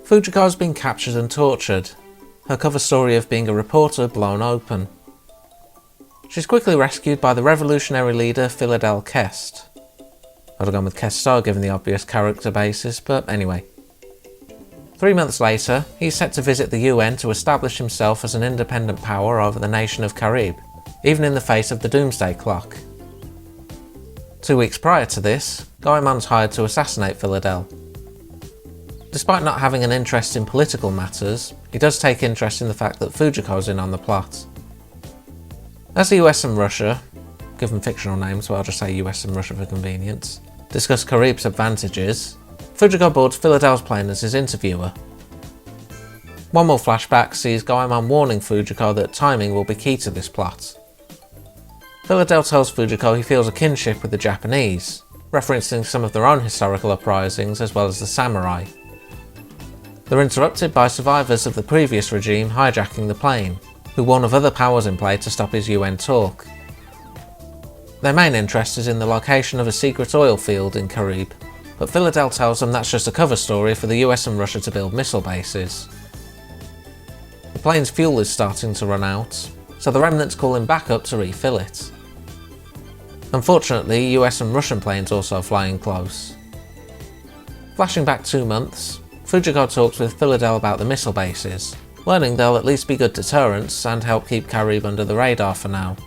Fujiko has been captured and tortured, her cover story of being a reporter blown open. She's quickly rescued by the revolutionary leader Philadelphia Kest. I'd have gone with Kesto given the obvious character basis, but anyway. 3 months later, he's set to visit the UN to establish himself as an independent power over the nation of Carib, even in the face of the Doomsday Clock. 2 weeks prior to this, Goemon's hired to assassinate Philadelphia. Despite not having an interest in political matters, he does take interest in the fact that Fujiko's in on the plot. As the US and Russia, given fictional names, but I'll just say US and Russia for convenience, discuss Carib's advantages, Fujiko boards Philadelphia's plane as his interviewer. One more flashback sees Goemon warning Fujiko that timing will be key to this plot. Philadelphia tells Fujiko he feels a kinship with the Japanese, referencing some of their own historical uprisings as well as the samurai. They're interrupted by survivors of the previous regime hijacking the plane, who warn of other powers in play to stop his UN talk. Their main interest is in the location of a secret oil field in Carib, but Philadelphia tells them that's just a cover story for the US and Russia to build missile bases. The plane's fuel is starting to run out, so the remnants call him back up to refill it. Unfortunately, US and Russian planes also flying close. Flashing back 2 months, Fujiko talks with Philadelphia about the missile bases, learning they'll at least be good deterrents and help keep Carib under the radar for now.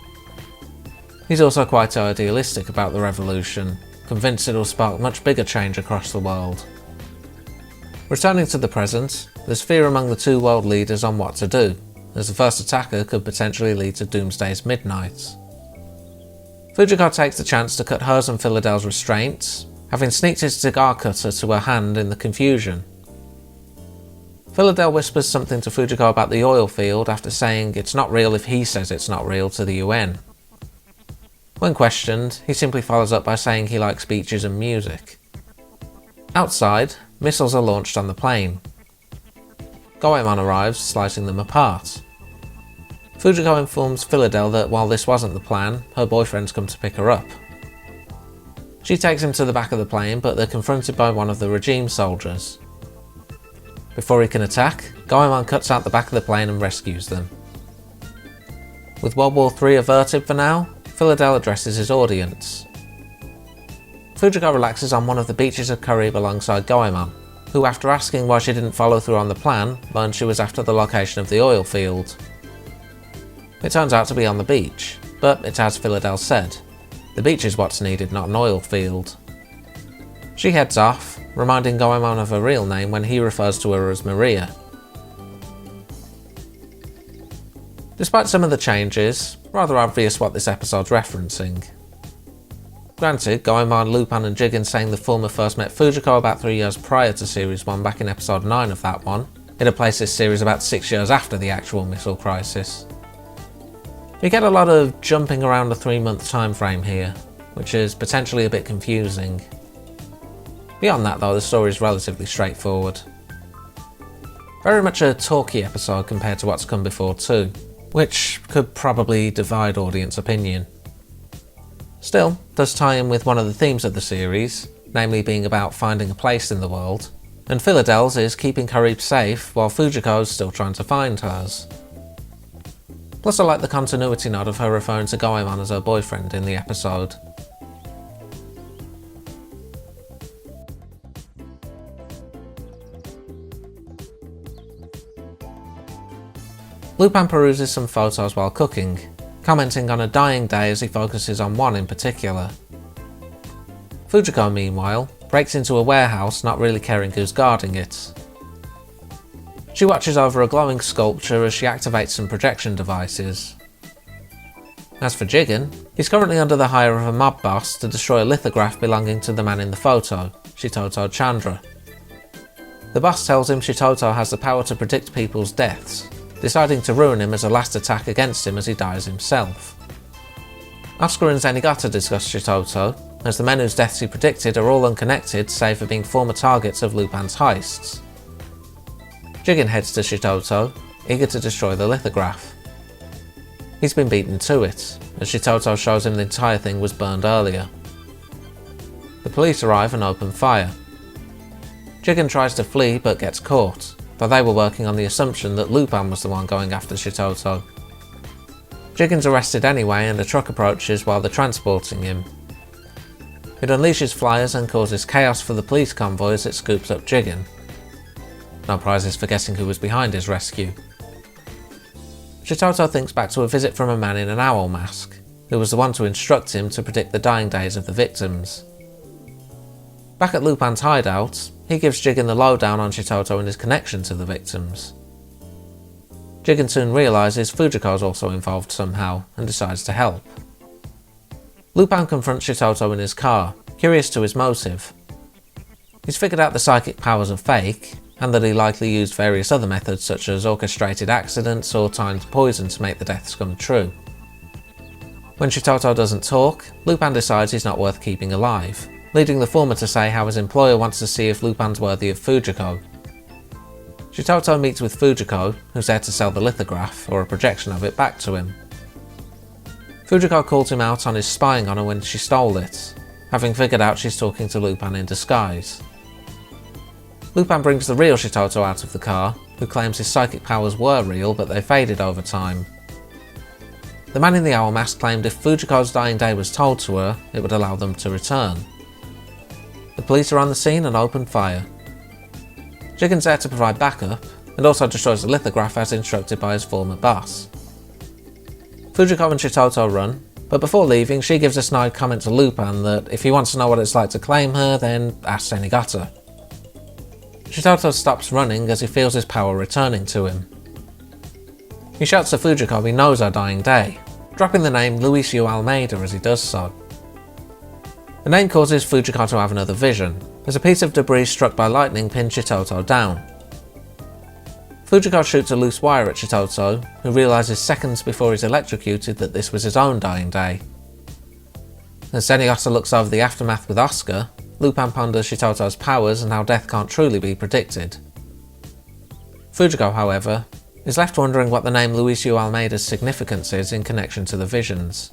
He's also quite idealistic about the revolution, convinced it'll spark much bigger change across the world. Returning to the present, there's fear among the two world leaders on what to do, as the first attacker could potentially lead to Doomsday's midnight. Fujiko takes the chance to cut hers and Philadelphia's restraints, having sneaked his cigar cutter to her hand in the confusion. Philadelphia whispers something to Fujiko about the oil field after saying it's not real if he says it's not real to the UN. When questioned, he simply follows up by saying he likes beaches and music. Outside, missiles are launched on the plane. Goemon arrives, slicing them apart. Fujiko informs Philadelphia that while this wasn't the plan, her boyfriend's come to pick her up. She takes him to the back of the plane, but they're confronted by one of the regime soldiers. Before he can attack, Goemon cuts out the back of the plane and rescues them. With World War III averted for now, Philadelphia addresses his audience. Fujiko relaxes on one of the beaches of Carib alongside Goemon, who after asking why she didn't follow through on the plan, learned she was after the location of the oil field. It turns out to be on the beach, but it's as Philadelphia said, the beach is what's needed, not an oil field. She heads off, reminding Goemon of her real name when he refers to her as Maria. Despite some of the changes, rather obvious what this episode's referencing. Granted, Goemon, Lupin and Jigen saying the former first met Fujiko about 3 years prior to Series 1 back in episode 9 of that one, it had placed this series about 6 years after the actual missile crisis. We get a lot of jumping around a 3-month time frame here, which is potentially a bit confusing. Beyond that though, the story is relatively straightforward. Very much a talky episode compared to what's come before too, which could probably divide audience opinion. Still, does tie in with one of the themes of the series, namely being about finding a place in the world, and Philadelphia's is keeping Carib safe while Fujiko's still trying to find hers. Plus I like the continuity nod of her referring to Goemon as her boyfriend in the episode. Lupin peruses some photos while cooking, commenting on a dying day as he focuses on one in particular. Fujiko, meanwhile, breaks into a warehouse not really caring who's guarding it. She watches over a glowing sculpture as she activates some projection devices. As for Jigen, he's currently under the hire of a mob boss to destroy a lithograph belonging to the man in the photo, Shitoto Chandra. The boss tells him Shitoto has the power to predict people's deaths, deciding to ruin him as a last attack against him as he dies himself. Oscar and Zenigata discuss Shitoto, as the men whose deaths he predicted are all unconnected save for being former targets of Lupin's heists. Jigen heads to Shitoto, eager to destroy the lithograph. He's been beaten to it, as Shitoto shows him the entire thing was burned earlier. The police arrive and open fire. Jigen tries to flee but gets caught, though they were working on the assumption that Lupin was the one going after Shitoto. Jigen's arrested anyway and a truck approaches while they're transporting him. It unleashes flyers and causes chaos for the police convoy as it scoops up Jigen. No prizes for guessing who was behind his rescue. Shitoto thinks back to a visit from a man in an owl mask, who was the one to instruct him to predict the dying days of the victims. Back at Lupin's hideout, he gives Jigen the lowdown on Shitoto and his connection to the victims. Jigen soon realises Fujiko is also involved somehow and decides to help. Lupin confronts Shitoto in his car, curious to his motive. He's figured out the psychic powers are fake, and that he likely used various other methods such as orchestrated accidents or timed poison to make the deaths come true. When Shitoto doesn't talk, Lupin decides he's not worth keeping alive, leading the former to say how his employer wants to see if Lupin's worthy of Fujiko. Shitoto meets with Fujiko, who's there to sell the lithograph, or a projection of it, back to him. Fujiko calls him out on his spying on her when she stole it, having figured out she's talking to Lupin in disguise. Lupin brings the real Shitoto out of the car, who claims his psychic powers were real but they faded over time. The man in the owl mask claimed if Fujiko's dying day was told to her, it would allow them to return. The police are on the scene and open fire. Jigen's there to provide backup, and also destroys the lithograph as instructed by his former boss. Fujiko and Shitoto run, but before leaving she gives a snide comment to Lupin that if he wants to know what it's like to claim her, then ask Senigata. Shitoto stops running as he feels his power returning to him. He shouts to Fujiko he knows her dying day, dropping the name Luisio Almeida as he does so. The name causes Fujiko to have another vision, as a piece of debris struck by lightning pins Shitoto down. Fujiko shoots a loose wire at Shitoto, who realises seconds before he's electrocuted that this was his own dying day. As Senigata looks over the aftermath with Asuka, Lupin ponders Shitoto's powers and how death can't truly be predicted. Fujiko, however, is left wondering what the name Luisio Almeida's significance is in connection to the visions.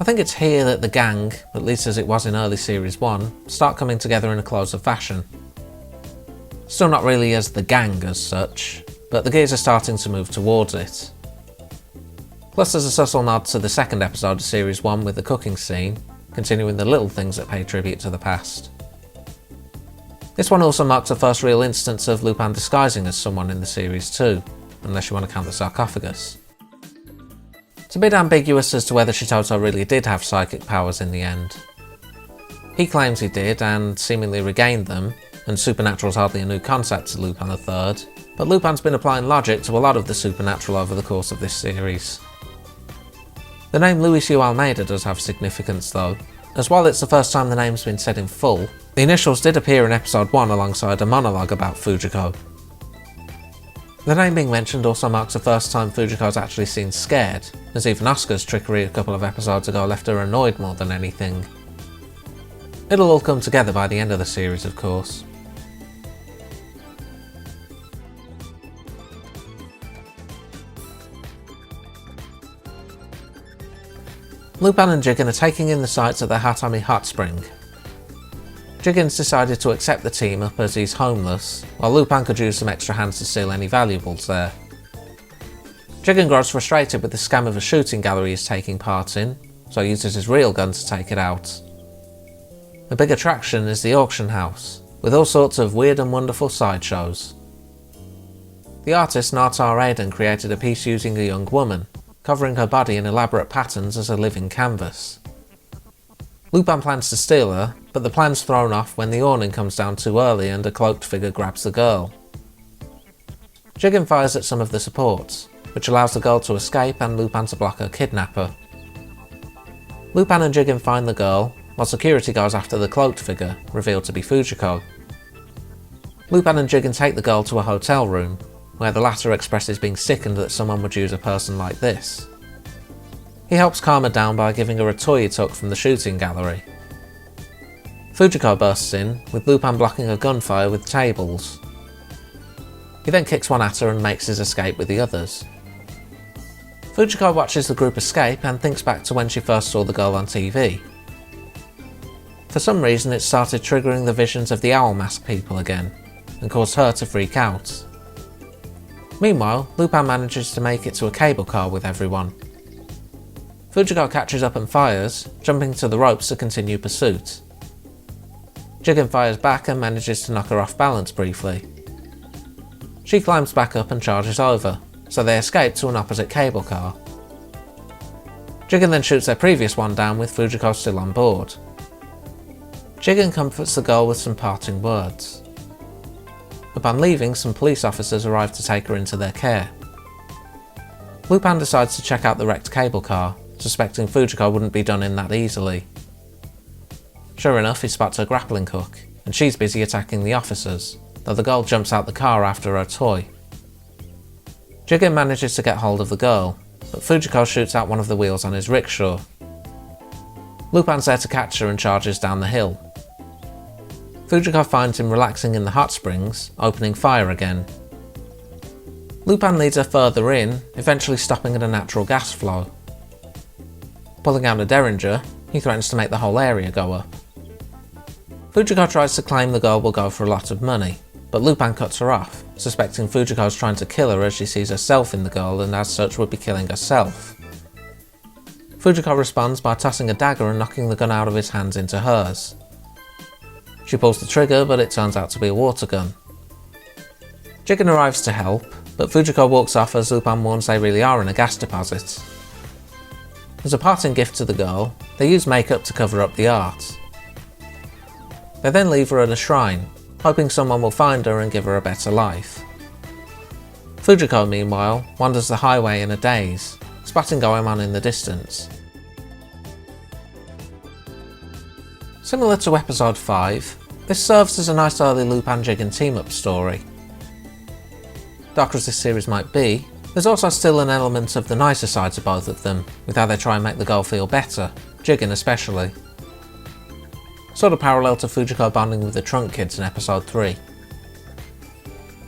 I think it's here that the gang, at least as it was in early Series 1, start coming together in a closer fashion. Still not really as the gang as such, but the gears are starting to move towards it. Plus there's a subtle nod to the second episode of Series 1 with the cooking scene, continuing the little things that pay tribute to the past. This one also marks the first real instance of Lupin disguising as someone in the series too, unless you want to count the sarcophagus. It's a bit ambiguous as to whether Shitoto really did have psychic powers in the end. He claims he did and seemingly regained them, and supernatural's hardly a new concept to Lupin III, but Lupin's been applying logic to a lot of the supernatural over the course of this series. The name Luisio Almeida does have significance though, as while it's the first time the name's been said in full, the initials did appear in episode 1 alongside a monologue about Fujiko. The name being mentioned also marks the first time Fujiko's actually seen scared, as even Asuka's trickery a couple of episodes ago left her annoyed more than anything. It'll all come together by the end of the series, of course. Lupin and Jigen are taking in the sights at the Hatami Hot Spring. Jigen's decided to accept the team up as he's homeless, while Lupin could use some extra hands to steal any valuables there. Jigen grows frustrated with the scam of a shooting gallery he's taking part in, so he uses his real gun to take it out. A big attraction is the auction house, with all sorts of weird and wonderful sideshows. The artist Natar Aiden created a piece using a young woman, covering her body in elaborate patterns as a living canvas. Lupin plans to steal her, but the plan's thrown off when the awning comes down too early and a cloaked figure grabs the girl. Jigen fires at some of the supports, which allows the girl to escape and Lupin to block her kidnapper. Lupin and Jigen find the girl, while security goes after the cloaked figure, revealed to be Fujiko. Lupin and Jigen take the girl to a hotel room, where the latter expresses being sickened that someone would use a person like this. He helps calm her down by giving her a toy he took from the shooting gallery. Fujiko bursts in, with Lupin blocking her gunfire with tables. He then kicks one at her and makes his escape with the others. Fujiko watches the group escape and thinks back to when she first saw the girl on TV. For some reason it started triggering the visions of the owl mask people again, and caused her to freak out. Meanwhile, Lupin manages to make it to a cable car with everyone. Fujiko catches up and fires, jumping to the ropes to continue pursuit. Jigen fires back and manages to knock her off balance briefly. She climbs back up and charges over, so they escape to an opposite cable car. Jigen then shoots their previous one down with Fujiko still on board. Jigen comforts the girl with some parting words. Upon leaving, some police officers arrive to take her into their care. Lupin decides to check out the wrecked cable car, suspecting Fujiko wouldn't be done in that easily. Sure enough, he spots her grappling hook, and she's busy attacking the officers, though the girl jumps out the car after her toy. Jigen manages to get hold of the girl, but Fujiko shoots out one of the wheels on his rickshaw. Lupin's there to catch her and charges down the hill. Fujiko finds him relaxing in the hot springs, opening fire again. Lupin leads her further in, eventually stopping at a natural gas flow. Pulling out a derringer, he threatens to make the whole area go up. Fujiko tries to claim the girl will go for a lot of money, but Lupin cuts her off, suspecting Fujiko's trying to kill her as she sees herself in the girl and as such would be killing herself. Fujiko responds by tossing a dagger and knocking the gun out of his hands into hers. She pulls the trigger, but it turns out to be a water gun. Jigen arrives to help, but Fujiko walks off as Lupin warns they really are in a gas deposit. As a parting gift to the girl, they use makeup to cover up the art. They then leave her at a shrine, hoping someone will find her and give her a better life. Fujiko, meanwhile, wanders the highway in a daze, spotting Goemon in the distance. Similar to episode 5, this serves as a nice early Lupin Jigen team-up story. Dark as this series might be, there's also still an element of the nicer side to both of them, with how they try and make the girl feel better, Jigen especially. Sort of parallel to Fujiko bonding with the Trunk Kids in episode 3.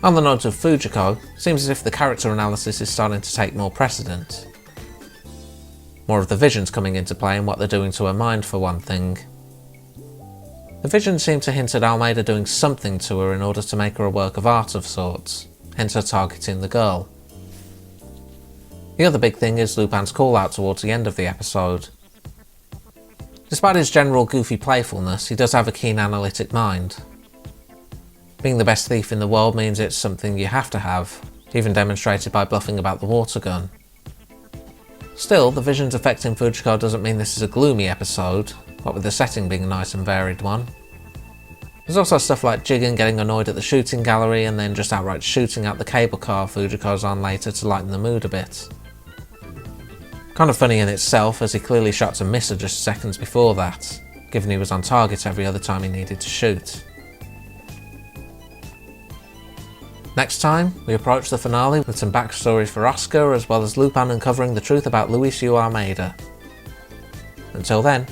On the note of Fujiko, seems as if the character analysis is starting to take more precedent. More of the visions coming into play and what they're doing to her mind for one thing. The visions seem to hint at Almeida doing something to her in order to make her a work of art of sorts, hence her targeting the girl. The other big thing is Lupin's call out towards the end of the episode. Despite his general goofy playfulness, he does have a keen analytic mind. Being the best thief in the world means it's something you have to have, even demonstrated by bluffing about the water gun. Still, the visions affecting Fujiko doesn't mean this is a gloomy episode, what with the setting being a nice and varied one. There's also stuff like Jigen getting annoyed at the shooting gallery and then just outright shooting out the cable car Fujiko's on later to lighten the mood a bit. Kind of funny in itself, as he clearly shot to miss her just seconds before that, given he was on target every other time he needed to shoot. Next time, we approach the finale with some backstories for Oscar, as well as Lupin uncovering the truth about Luis Almeida. Until then,